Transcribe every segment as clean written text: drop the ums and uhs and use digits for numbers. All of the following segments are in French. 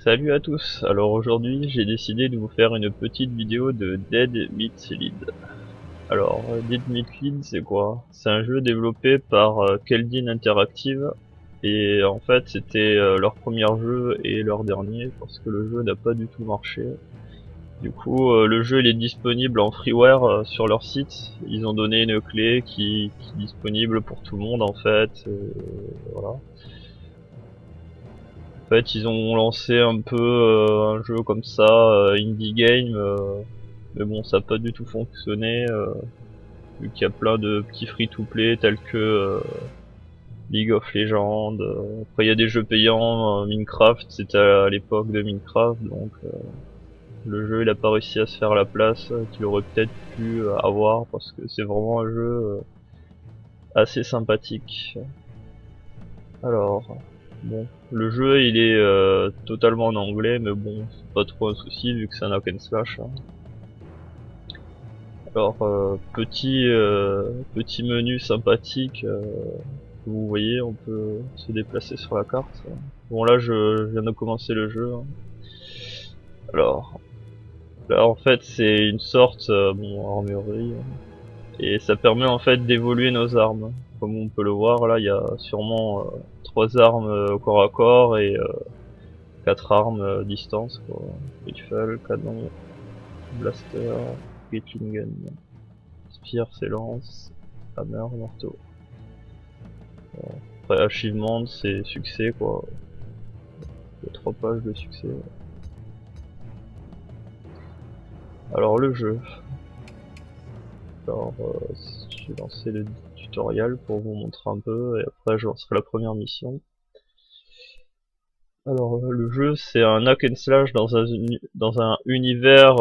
Salut à tous, alors aujourd'hui j'ai décidé de vous faire une petite vidéo de Dead Meat Lead. Alors Dead Meat Lead c'est quoi? C'est un jeu développé par Keldin Interactive et en fait c'était leur premier jeu et leur dernier parce que le jeu n'a pas du tout marché. Du coup le jeu il est disponible en freeware sur leur site, ils ont donné une clé qui est disponible pour tout le monde en fait, voilà. En fait, ils ont lancé un peu un jeu comme ça, indie game, mais bon, ça a pas du tout fonctionné, vu qu'il y a plein de petits free-to-play tels que League of Legends. Après, il y a des jeux payants, Minecraft, c'était à l'époque de Minecraft, donc le jeu il a pas réussi à se faire la place qu'il aurait peut-être pu avoir, parce que c'est vraiment un jeu assez sympathique. Alors, bon, le jeu il est totalement en anglais, mais bon, c'est pas trop un souci vu que c'est un hack and slash, hein. Alors, petit menu sympathique, que vous voyez, on peut se déplacer sur la carte. Bon là je viens de commencer le jeu, hein. Alors, là en fait c'est une sorte, bon, armurerie, hein. Et ça permet en fait d'évoluer nos armes. Comme on peut le voir là, il y a sûrement 3 armes au corps à corps et 4 armes distance quoi. Rifle, canon, blaster, Gatling gun, spear c'est lance, hammer, marteau. Après achievement c'est succès quoi. Il y a 3 pages de succès. Alors le jeu. Alors je vais lancer le tutoriel pour vous montrer un peu et après je lancerai la première mission. Alors le jeu c'est un hack and slash dans un univers,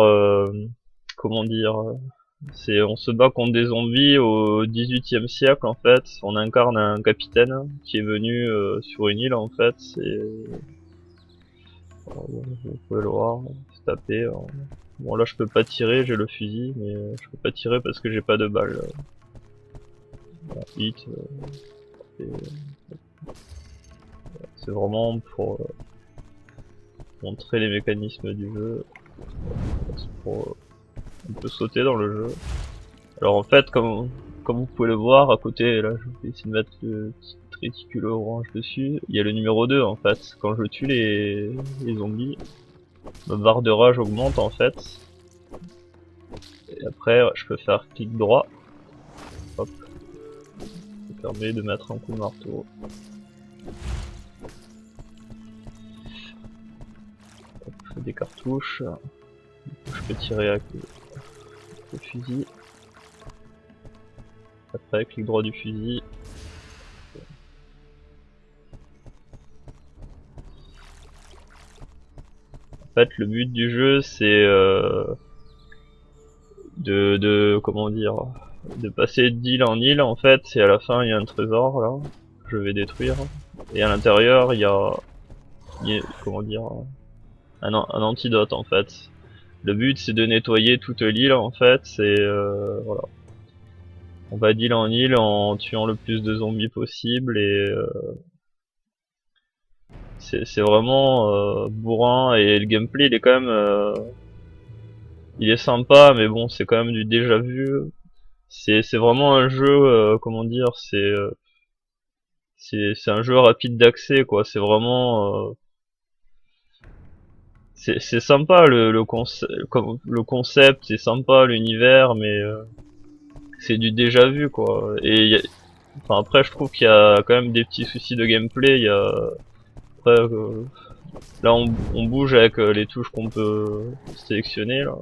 comment dire, on se bat contre des zombies au XVIIIe siècle en fait. On incarne un capitaine qui est venu sur une île en fait. Vous pouvez le voir, se taper. Bon là je peux pas tirer, j'ai le fusil, mais je peux pas tirer parce que j'ai pas de balles. Bon, hit, c'est vraiment pour montrer les mécanismes du jeu. On peut sauter dans le jeu. Alors en fait, comme vous pouvez le voir, à côté, là je vais essayer de mettre le petit réticule orange dessus, il y a le numéro 2 en fait. Quand je tue les zombies, ma barre de rage augmente en fait. Et après, je peux faire clic droit. Hop. Ça permet de mettre un coup de marteau. Hop, je fais des cartouches. Je peux tirer avec le fusil. Après, clic droit du fusil. En fait, le but du jeu, c'est comment dire, de passer d'île en île en fait, et à la fin il y a un trésor là, que je vais détruire, et à l'intérieur il y a, comment dire, un antidote en fait. Le but c'est de nettoyer toute l'île en fait, c'est voilà. On va d'île en île en tuant le plus de zombies possible et c'est vraiment bourrin et le gameplay il est quand même il est sympa mais bon c'est quand même du déjà vu. C'est vraiment un jeu, comment dire, c'est un jeu rapide d'accès quoi. C'est vraiment c'est sympa le concept, c'est sympa l'univers, mais c'est du déjà vu quoi. Enfin après je trouve qu'il y a quand même des petits soucis de gameplay. Il y a après là on bouge avec les touches qu'on peut sélectionner là.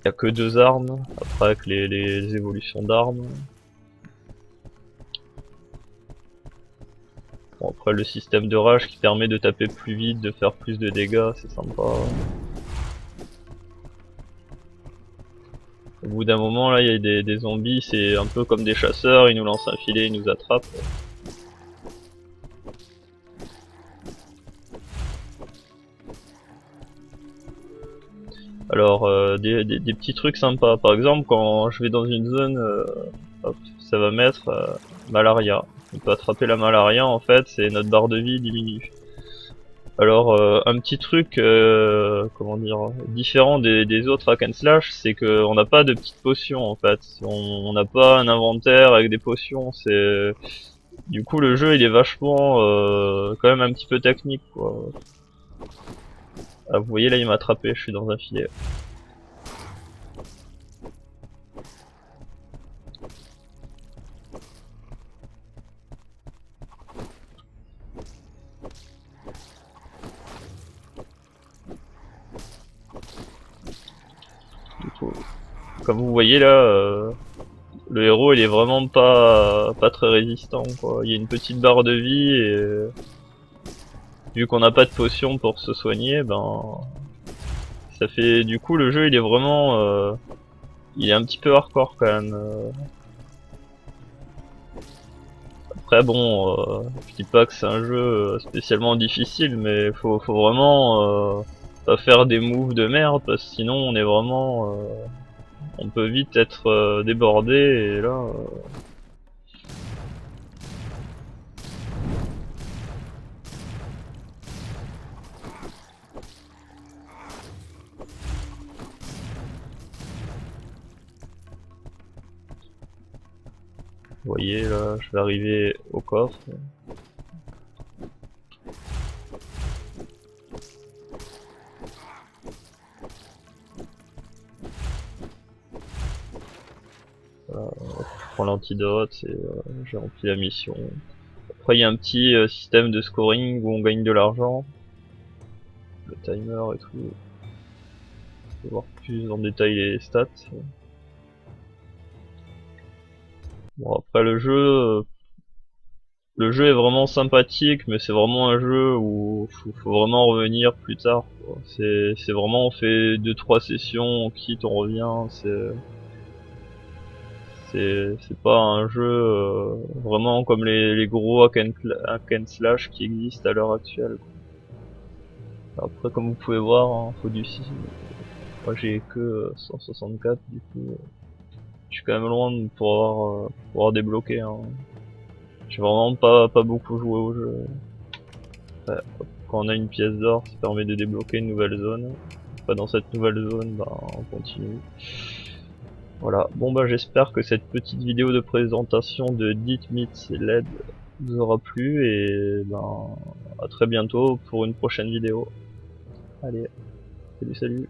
Il y a que 2 armes. Après avec les évolutions d'armes. Bon, après le système de rage qui permet de taper plus vite, de faire plus de dégâts, c'est sympa. Au bout d'un moment là il y a des zombies, c'est un peu comme des chasseurs, ils nous lancent un filet, ils nous attrapent. Alors des petits trucs sympas, par exemple quand je vais dans une zone, hop, ça va mettre malaria. On peut attraper la malaria en fait, c'est notre barre de vie diminue. Alors un petit truc, comment dire, différent des autres hack and slash, c'est que on n'a pas de petites potions en fait. On n'a pas un inventaire avec des potions. C'est du coup le jeu il est vachement quand même un petit peu technique quoi. Ah, vous voyez là il m'a attrapé, je suis dans un filet. Du coup, comme vous voyez là, le héros il est vraiment pas très résistant quoi. Il y a une petite barre de vie et vu qu'on n'a pas de potion pour se soigner, ben ça fait du coup le jeu il est vraiment il est un petit peu hardcore quand même. Après bon, je dis pas que c'est un jeu spécialement difficile, mais faut vraiment pas faire des moves de merde parce que sinon on est vraiment on peut vite être débordé et là vous voyez là je vais arriver au coffre. Voilà, je prends l'antidote et j'ai rempli la mission. Après il y a un petit système de scoring où on gagne de l'argent, le timer et tout. On peut voir plus en détail les stats. Bon après le jeu est vraiment sympathique, mais c'est vraiment un jeu où faut vraiment revenir plus tard, quoi. C'est vraiment on fait 2-3 sessions, on quitte, on revient. C'est pas un jeu vraiment comme les gros hack and slash qui existent à l'heure actuelle, quoi. Après comme vous pouvez voir, hein, faut du 6. Moi j'ai que 164 du coup. Je suis quand même loin de pouvoir débloquer, hein. J'ai vraiment pas beaucoup joué au jeu. Ouais, quand on a une pièce d'or, ça permet de débloquer une nouvelle zone. Pas dans cette nouvelle zone, bah on continue. Voilà, bon bah j'espère que cette petite vidéo de présentation de Dit Meets LED vous aura plu et ben à très bientôt pour une prochaine vidéo. Allez, salut salut.